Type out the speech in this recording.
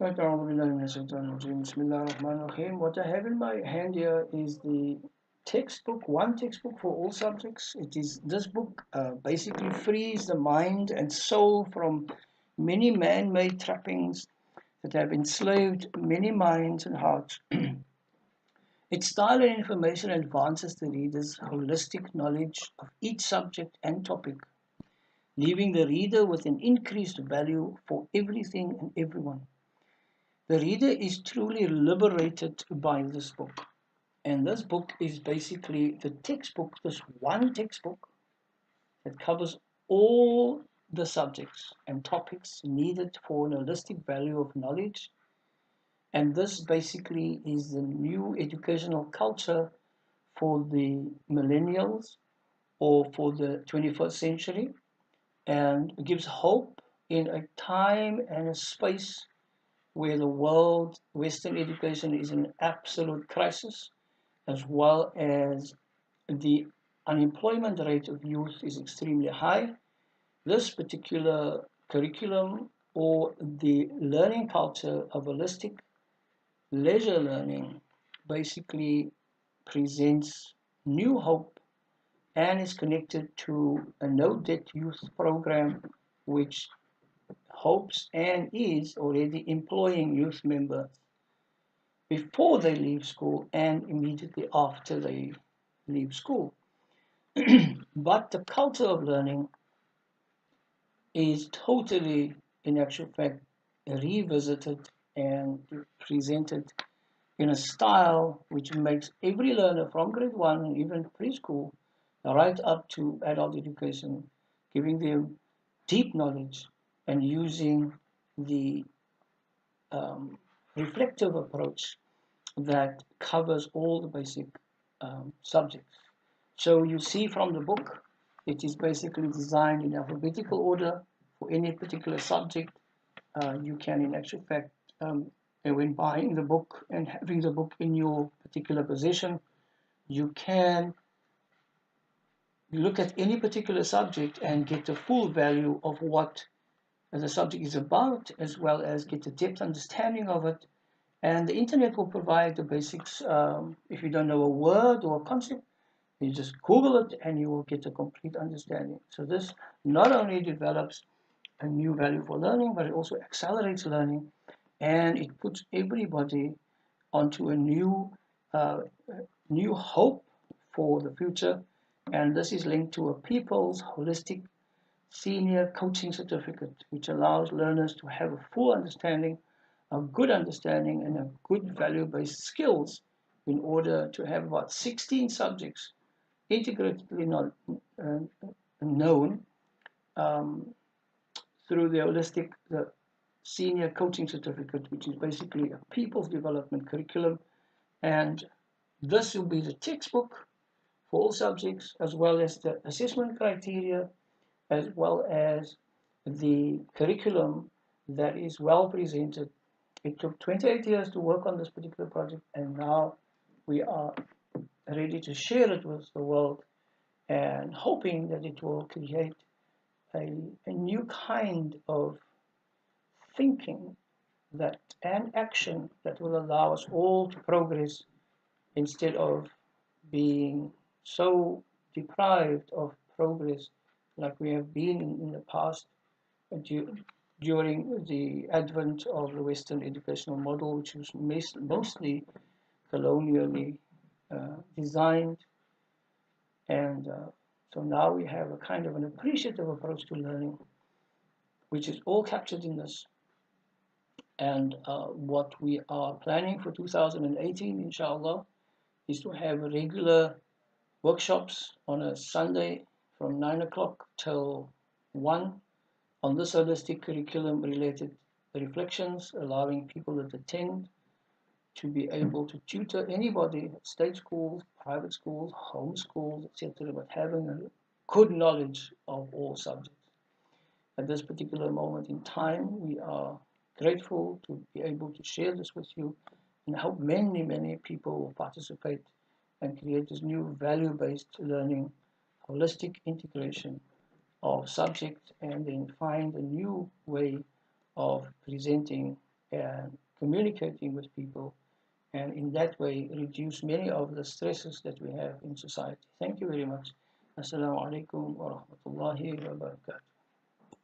Right, Bismillahirrahmanirrahim. What I have in my hand here is the textbook, one textbook for all subjects. It is this book basically frees the mind and soul from many man-made trappings that have enslaved many minds and hearts. Its style and information advances the reader's holistic knowledge of each subject and topic, leaving the reader with an increased value for everything and everyone. The reader is truly liberated by this book. And this book is basically the textbook, this one textbook that covers all the subjects and topics needed for an holistic value of knowledge. And this basically is the new educational culture for the millennials or for the 21st century, and gives hope in a time and a space where the world, Western education is in absolute crisis, as well as the unemployment rate of youth is extremely high. This particular curriculum or the learning culture of holistic leisure learning basically presents new hope and is connected to a no-debt youth program which hopes and is already employing youth members before they leave school and immediately after they leave school. But the culture of learning is totally, in actual fact, revisited and presented in a style which makes every learner from grade one and even preschool right up to adult education, giving them deep knowledge and using the um, reflective approach that covers all the basic subjects. So you see from the book, it is basically designed in alphabetical order for any particular subject. You can, in actual fact, when buying the book and having the book in your particular possession, you can look at any particular subject and get the full value of what the subject is about, as well as get a depth understanding of it. And the internet will provide the basics. If you don't know a word or a concept, you just Google it and you will get a complete understanding. So this not only develops a new value for learning, but it also accelerates learning, and it puts everybody onto a uh, new hope for the future. And this is linked to a People's Holistic Senior Coaching Certificate, which allows learners to have a full understanding, a good understanding, and a good value-based skills in order to have about 16 subjects integratedly uh, known um, through the Senior Coaching Certificate, which is basically a people's development curriculum. And this will be the textbook for all subjects, as well as the assessment criteria, as well as the curriculum that is well presented. It took 28 years to work on this particular project, and now we are ready to share it with the world and hoping that it will create a new kind of thinking that and action that will allow us all to progress instead of being so deprived of progress like we have been in the past during the advent of the Western educational model, which was mostly colonially designed. And so now we have a kind of an appreciative approach to learning, which is all captured in this. And what we are planning for 2018, inshallah, is to have regular workshops on a Sunday from 9 o'clock till 1 on this holistic curriculum related reflections, allowing people that attend to be able to tutor anybody, state schools, private schools, home schools, etc., but having a good knowledge of all subjects. At this particular moment in time, we are grateful to be able to share this with you and hope many, many people will participate and create this new value-based learning, holistic integration of subjects, and then find a new way of presenting and communicating with people, and in that way reduce many of the stresses that we have in society. Thank you very much. Assalamu alaikum wa rahmatullahi wa barakatuh.